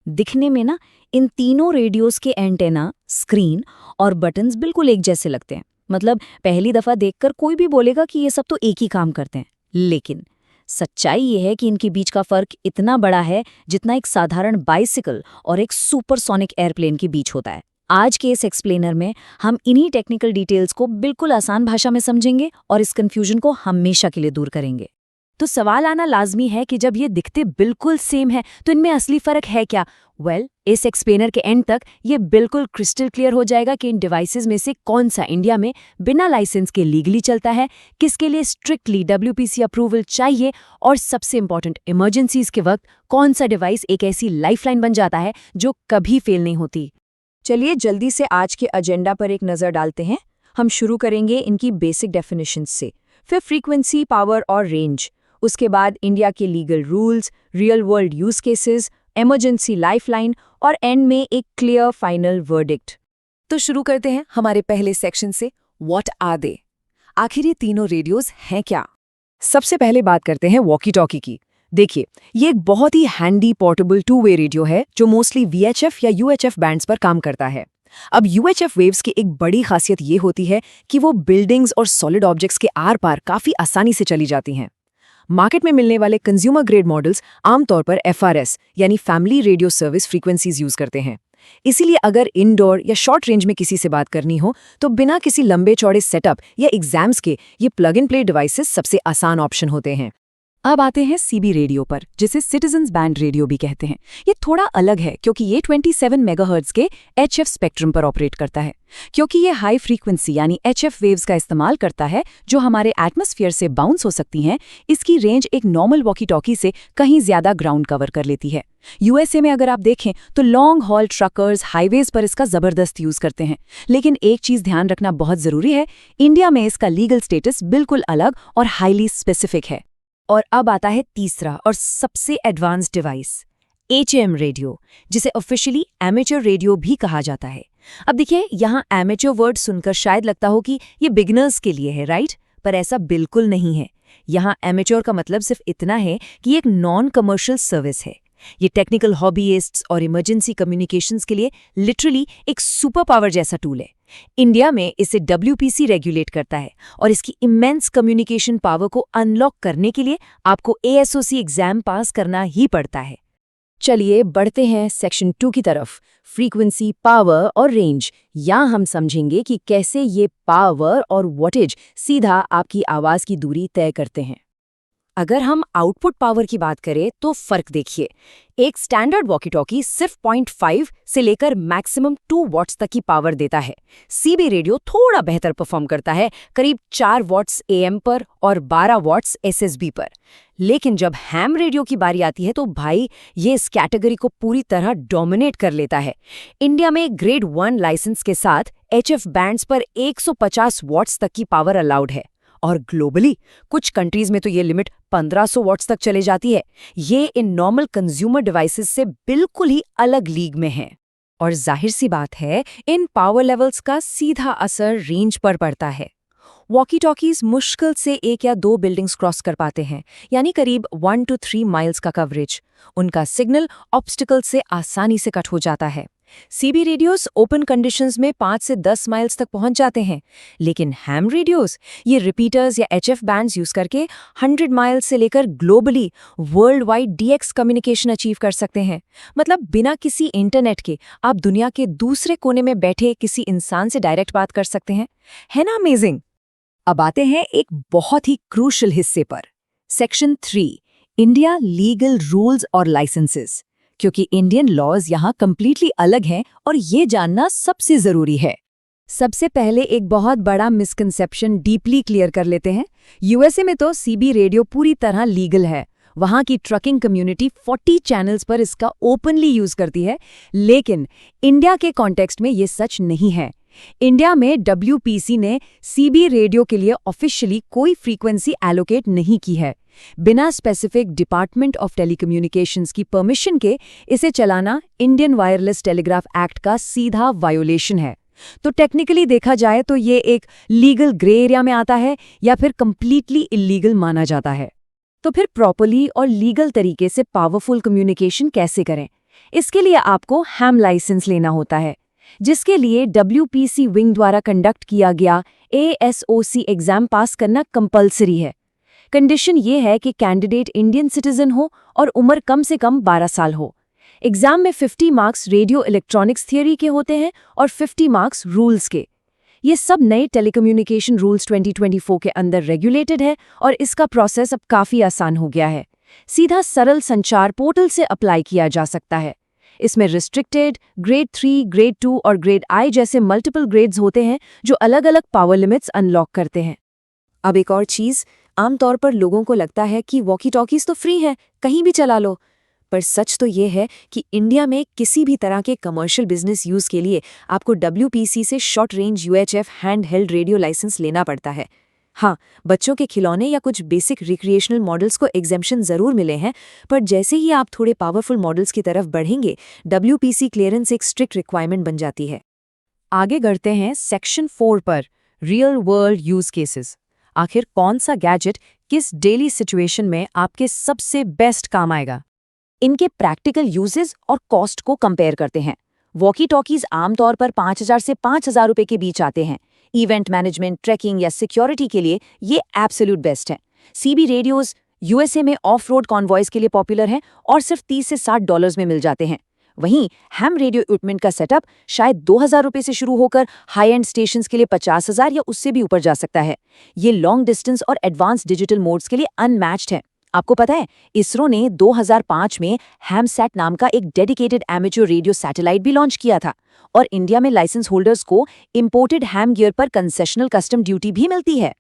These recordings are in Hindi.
दिखने में ना इन तीनों रेडियोस के एंटेना, स्क्रीन और बटन्स बिल्कुल एक जैसे लगते हैं। मतलब पहली दफा देखकर कोई भी बोलेगा कि ये सब तो एक ही काम करते हैं। लेकिन सच्चाई ये है कि इनके बीच का फर्क इतना बड़ा है जितना एक साधारण बाइसिकल और एक सुपरसोनिक एयरप्लेन के बीच होता है। आज के इस एक्सप्लेनर में हम इन्हीं टेक्निकल डिटेल्स को बिल्कुल आसान भाषा में समझेंगे और इस कंफ्यूजन को हमेशा के लिए दूर करेंगे। तो सवाल आना लाजमी है कि जब ये दिखते बिल्कुल सेम है तो इनमें असली फर्क है क्या? इस एक्सप्लेनर के एंड तक ये बिल्कुल क्रिस्टल क्लियर हो जाएगा कि इन डिवाइसेस में से कौन सा इंडिया में बिना लाइसेंस के लीगली चलता है, किसके लिए स्ट्रिक्टली WPC अप्रूवल चाहिए और सबसे इंपॉर्टेंट इमरजेंसीज के वक्त कौन सा डिवाइस एक ऐसी लाइफलाइन बन जाता है जो कभी फेल नहीं होती। चलिए जल्दी से आज के एजेंडा पर एक नज़र डालते हैं। हम शुरू करेंगे इनकी बेसिक डेफिनेशंस से, फिर फ्रीक्वेंसी, पावर और रेंज, उसके बाद इंडिया के legal rules, real world use cases, emergency lifeline और एंड में एक क्लियर फाइनल वर्डिक्ट। तो शुरू करते हैं हमारे पहले सेक्शन से, व्हाट आर दे? आखिर ये तीनों रेडियोस हैं क्या? सबसे पहले बात करते हैं वॉकी टॉकी की। देखिए, ये एक बहुत ही हैंडी पोर्टेबल 2-वे रेडियो है जो मोस्टली VHF या UHF बैंड्स पर काम करता है। अब UHF वेव्स की एक बड़ी खासियत ये होती है कि वो बिल्डिंग्स और सॉलिड ऑब्जेक्ट्स के आर पार काफी आसानी से चली जाती हैं। मार्केट में मिलने वाले कंज्यूमर ग्रेड मॉडल्स आमतौर पर FRS यानी family radio service frequencies use करते हैं। इसीलिए अगर इंडोर या शॉर्ट रेंज में किसी से बात करनी हो तो बिना किसी लंबे चौड़े सेटअप या एग्जाम्स के ये प्लग एंड प्ले डिवाइसेस सबसे आसान ऑप्शन होते हैं। अब आते हैं CB रेडियो पर, जिसे सिटीजन्स बैंड रेडियो भी कहते हैं। ये थोड़ा अलग है क्योंकि ये 27 मेगाहर्ट्ज के HF स्पेक्ट्रम पर ऑपरेट करता है। क्योंकि ये हाई फ्रीक्वेंसी यानी HF वेव्स का इस्तेमाल करता है जो हमारे एटमॉस्फेयर से बाउंस हो सकती हैं, इसकी रेंज एक नॉर्मल वॉकी टॉकी से कहीं ज्यादा ग्राउंड कवर कर लेती है। USA में अगर आप देखें तो लॉन्ग हॉल ट्रकर्स हाईवेज पर इसका जबरदस्त यूज करते हैं। लेकिन एक चीज ध्यान रखना बहुत जरूरी है, इंडिया में इसका लीगल स्टेटस बिल्कुल अलग और हाईली स्पेसिफिक है। और अब आता है तीसरा और सबसे एडवांस डिवाइस, HAM रेडियो, जिसे ऑफिशियली एमेच्योर रेडियो भी कहा जाता है। अब देखिए, यहाँ एमेच्योर वर्ड सुनकर शायद लगता हो कि ये बिगिनर्स के लिए है, राइट? पर ऐसा बिल्कुल नहीं है। यहाँ एमेच्योर का मतलब सिर्फ इतना है कि ये एक नॉन कमर्शियल सर्विस है। ये टेक्निकल हॉबीइस्ट्स और इमरजेंसी कम्युनिकेशंस के लिए लिटरली एक सुपर पावर जैसा टूल है। इंडिया में इसे WPC रेगुलेट करता है और इसकी इमेंस कम्युनिकेशन पावर को अनलॉक करने के लिए आपको ASOC एग्जाम पास करना ही पड़ता है। चलिए बढ़ते हैं सेक्शन 2 की तरफ, फ्रीक्वेंसी, पावर और रेंज। यहाँ हम समझेंगे कि कैसे ये पावर और वोल्टेज सीधा आपकी आवाज की दूरी तय करते हैं। अगर हम आउटपुट पावर की बात करें तो फर्क देखिए। एक स्टैंडर्ड वॉकी टॉकी सिर्फ 0.5 से लेकर मैक्सिमम 2 वॉट्स तक की पावर देता है। CB रेडियो थोड़ा बेहतर परफॉर्म करता है, करीब 4 वॉट्स AM पर और 12 वॉट्स SSB पर। लेकिन जब हैम रेडियो की बारी आती है तो भाई ये इस कैटेगरी को पूरी तरह डोमिनेट कर लेता है। इंडिया में ग्रेड 1 लाइसेंस के साथ HF बैंड्स पर 150 वॉट्स तक की पावर अलाउड है और ग्लोबली कुछ कंट्रीज में तो ये लिमिट 1500 वॉट्स तक चले जाती है। ये इन नॉर्मल कंज्यूमर डिवाइसेस से बिल्कुल ही अलग लीग में है। और जाहिर सी बात है, इन पावर लेवल्स का सीधा असर रेंज पर पड़ता है। वॉकी टॉकीज मुश्किल से 1 या 2 बिल्डिंग्स क्रॉस कर पाते हैं, यानी करीब 1 to 3 माइल्स का कवरेज। उनका सिग्नल ऑब्स्टिकल से आसानी से कट हो जाता है। CB रेडियोस ओपन कंडीशंस में 5 से 10 माइल्स तक पहुंच जाते हैं, लेकिन हैम रेडियोस ये रिपीटर्स या HF बैंड्स यूज करके 100 माइल्स से लेकर globally world wide DX communication achieve कर सकते हैं। मतलब बिना किसी इंटरनेट के आप दुनिया के दूसरे कोने में बैठे किसी इंसान से डायरेक्ट बात कर सकते हैं। है ना अमेजिंग? अब आते हैं एक बहुत ही क्रूशल हिस्से पर, सेक्शन 3, इंडिया लीगल रूल्स और लाइसेंसेस। क्योंकि इंडियन लॉज यहाँ कंप्लीटली अलग हैं और ये जानना सबसे जरूरी है। सबसे पहले एक बहुत बड़ा मिसकंसेप्शन डीपली क्लियर कर लेते हैं। USA में तो CB रेडियो पूरी तरह लीगल है। वहाँ की ट्रकिंग कम्युनिटी 40 चैनल्स पर इसका ओपनली यूज करती है, लेकिन इंडिया के कॉन्टेक्स्ट में ये सच नहीं है। इंडिया में WPC ने CB रेडियो के लिए ऑफिशियली कोई फ्रीक्वेंसी एलोकेट नहीं की है। बिना स्पेसिफिक डिपार्टमेंट ऑफ टेलीकम्युनिकेशंस की परमिशन के इसे चलाना इंडियन वायरलेस टेलीग्राफ एक्ट का सीधा वायोलेशन है। तो टेक्निकली देखा जाए तो ये एक लीगल ग्रे एरिया में आता है या फिर कंप्लीटली इलीगल माना जाता है। तो फिर प्रॉपर्ली और लीगल तरीके से पावरफुल कम्युनिकेशन कैसे करें? इसके लिए आपको हैम लाइसेंस लेना होता है, जिसके लिए WPC विंग द्वारा कंडक्ट किया गया ASOC एग्जाम पास करना कंपलसरी है। कंडीशन ये है कि कैंडिडेट इंडियन सिटीजन हो और उम्र कम से कम 12 साल हो। एग्जाम में 50 मार्क्स रेडियो इलेक्ट्रॉनिक्स थियरी के होते हैं और 50 मार्क्स रूल्स के। ये सब नए टेलीकम्युनिकेशन रूल्स 2024 के अंदर रेगुलेटेड है और इसका प्रोसेस अब काफ़ी आसान हो गया है। सीधा सरल संचार पोर्टल से अप्लाई किया जा सकता है। इसमें रिस्ट्रिक्टेड, ग्रेड 3, ग्रेड 2 और ग्रेड आई जैसे मल्टीपल ग्रेड्स होते हैं जो अलग अलग पावर लिमिट्स अनलॉक करते हैं। अब एक और चीज़, आमतौर पर लोगों को लगता है कि वॉकी टॉकीज तो फ्री है, कहीं भी चला लो। पर सच तो ये है कि इंडिया में किसी भी तरह के कमर्शियल बिजनेस यूज़ के लिए आपको WPC से short range UHF hand held radio licence लेना पड़ता है। हाँ, बच्चों के खिलौने या कुछ बेसिक रिक्रिएशनल मॉडल्स को एग्जेम्पशन ज़रूर मिले हैं, पर जैसे ही आप थोड़े पावरफुल मॉडल्स की तरफ बढ़ेंगे, WPC क्लियरेंस एक स्ट्रिक्ट रिक्वायरमेंट बन जाती है। आगे बढ़ते हैं सेक्शन 4 पर, रियल वर्ल्ड यूज केसेस। आखिर कौन सा गैजेट किस डेली सिचुएशन में आपके सबसे बेस्ट काम आएगा? इनके प्रैक्टिकल यूजेस और कॉस्ट को कंपेयर करते हैं। वॉकी टॉकीज आमतौर पर 5,000 से 5,000 रुपए के बीच आते हैं। इवेंट मैनेजमेंट, ट्रैकिंग या सिक्योरिटी के लिए ये एब्सोल्यूट बेस्ट है। CB रेडियोज USA में ऑफ रोड कॉन्वॉयज के लिए पॉपुलर हैं और सिर्फ 30 से $60 में मिल जाते हैं। वहीं हैम रेडियो इक्विपमेंट का सेटअप शायद 2,000 रुपए से शुरू होकर हाई एंड स्टेशंस के लिए 50,000 या उससे भी ऊपर जा सकता है। ये लॉन्ग डिस्टेंस और एडवांस डिजिटल मोड्स के लिए अनमैच्ड है। आपको पता है, इसरो ने 2005 में हैमसैट नाम का एक डेडिकेटेड एमेच्योर रेडियो सैटेलाइट भी लॉन्च किया था और इंडिया में लाइसेंस होल्डर्स को इंपोर्टेड हैम गियर पर कंसेशनल कस्टम ड्यूटी भी मिलती है।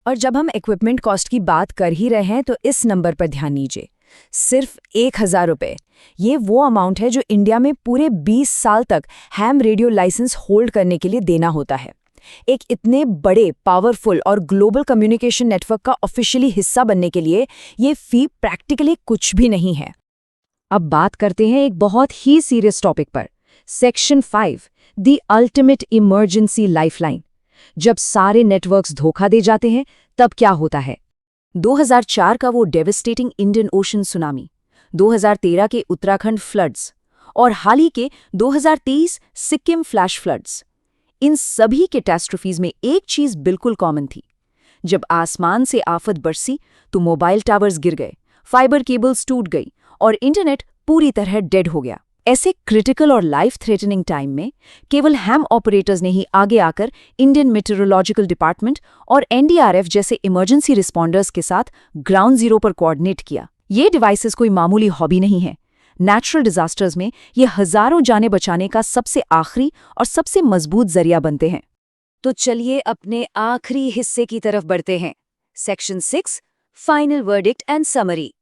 और जब हम इक्विपमेंट कॉस्ट की बात कर ही रहे हैं तो इस नंबर पर ध्यान दीजिए, सिर्फ 1,000 रुपये। ये वो अमाउंट है जो इंडिया में पूरे 20 साल तक हैम रेडियो लाइसेंस होल्ड करने के लिए देना होता है। एक इतने बड़े, पावरफुल और ग्लोबल कम्युनिकेशन नेटवर्क का ऑफिशियली हिस्सा बनने के लिए ये फी प्रैक्टिकली कुछ भी नहीं है। अब बात करते हैं एक बहुत ही सीरियस टॉपिक पर, section 5, the ultimate emergency lifeline. जब सारे नेटवर्क्स धोखा दे जाते हैं तब क्या होता है? 2004 का वो डेविस्टेटिंग इंडियन ओशन सुनामी, 2013 के उत्तराखंड फ्लड्स और हाल ही के 2023 सिक्किम फ्लैश फ्लड्स। इन सभी कैटास्ट्रोफीज में एक चीज बिल्कुल कॉमन थी। जब आसमान से आफत बरसी तो मोबाइल टावर्स गिर गए, फाइबर केबल्स टूट गई और इंटरनेट पूरी तरह डेड हो गया। ऐसे क्रिटिकल और लाइफ थ्रेटनिंग टाइम में केवल हैम ऑपरेटर्स ने ही आगे आकर इंडियन मेट्रोलॉजिकल डिपार्टमेंट और NDRF जैसे इमरजेंसी रिस्पॉन्डर्स के साथ ग्राउंड जीरो पर कोऑर्डिनेट किया। ये डिवाइसेस कोई मामूली हॉबी नहीं है। नेचुरल डिजास्टर्स में ये हजारों जानें बचाने का सबसे आखिरी और सबसे मजबूत जरिया बनते हैं। तो चलिए अपने आखिरी हिस्से की तरफ बढ़ते हैं, section 6, final verdict and summary.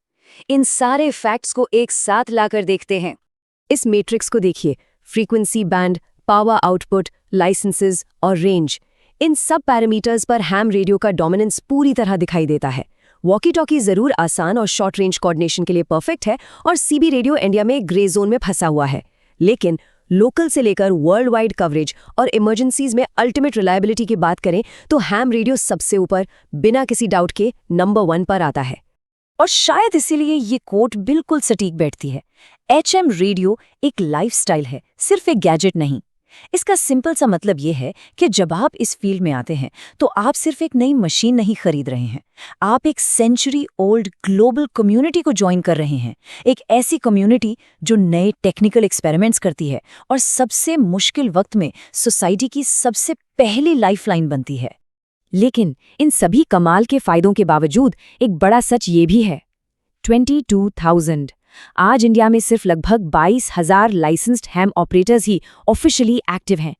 इन सारे फैक्ट्स को एक साथ लाकर देखते हैं। इस मैट्रिक्स को देखिए, frequency band, power output, licences और रेंज, इन सब पैरामीटर्स पर हैम रेडियो का डोमिनेंस पूरी तरह दिखाई देता है। वॉकी टॉकी जरूर आसान और शॉर्ट रेंज कोऑर्डिनेशन के लिए परफेक्ट है और CB रेडियो इंडिया में ग्रे जोन में फंसा हुआ है, लेकिन लोकल से लेकर वर्ल्ड वाइड कवरेज और इमरजेंसीज में अल्टीमेट रिलायबिलिटी की बात करें तो हैम रेडियो सबसे ऊपर, बिना किसी डाउट के नंबर 1 पर आता है। और शायद इसीलिए ये कोट बिल्कुल सटीक बैठती है। HM रेडियो एक लाइफस्टाइल है, सिर्फ एक गैजेट नहीं। इसका सिंपल सा मतलब ये है कि जब आप इस फील्ड में आते हैं तो आप सिर्फ एक नई मशीन नहीं खरीद रहे हैं, आप एक सेंचुरी ओल्ड ग्लोबल कम्युनिटी को ज्वाइन कर रहे हैं। एक ऐसी कम्युनिटी जो नए टेक्निकल एक्सपेरिमेंट्स करती है और सबसे मुश्किल वक्त में सोसाइटी की सबसे पहली लाइफलाइन बनती है। लेकिन इन सभी कमाल के फायदों के बावजूद एक बड़ा सच ये भी है, 22,000। आज इंडिया में सिर्फ लगभग 22,000 लाइसेंस्ड हैम ऑपरेटर्स ही ऑफिशियली एक्टिव हैं।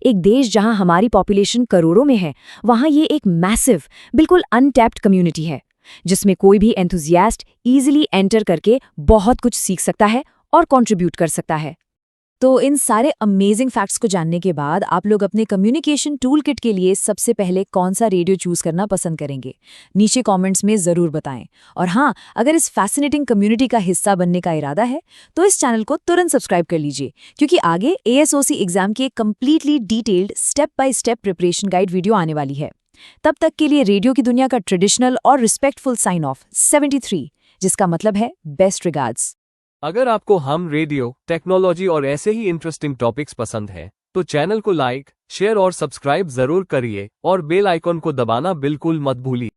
एक देश जहां हमारी पॉपुलेशन करोड़ों में है, वहां ये एक मैसिव, बिल्कुल अनटैप्ड कम्युनिटी है, जिसमें कोई भी एंथुजियास्ट इजीली एंटर करके बहुत कुछ सीख सकता है और कंट्रीब्यूट कर सकता है। तो इन सारे अमेजिंग फैक्ट्स को जानने के बाद आप लोग अपने कम्युनिकेशन टूल किट के लिए सबसे पहले कौन सा रेडियो चूज करना पसंद करेंगे? नीचे कमेंट्स में ज़रूर बताएं। और हाँ, अगर इस फैसिनेटिंग कम्युनिटी का हिस्सा बनने का इरादा है तो इस चैनल को तुरंत सब्सक्राइब कर लीजिए, क्योंकि आगे ASOC एग्जाम की एक completely detailed step by step preparation guide video आने वाली है। तब तक के लिए रेडियो की दुनिया का ट्रेडिशनल और रिस्पेक्टफुल साइन ऑफ 73, जिसका मतलब है बेस्ट रिगार्ड्स। अगर आपको हम रेडियो, टेक्नोलॉजी और ऐसे ही इंटरेस्टिंग टॉपिक्स पसंद हैं, तो चैनल को लाइक, शेयर और सब्सक्राइब जरूर करिए और बेल आइकॉन को दबाना बिल्कुल मत भूलिए।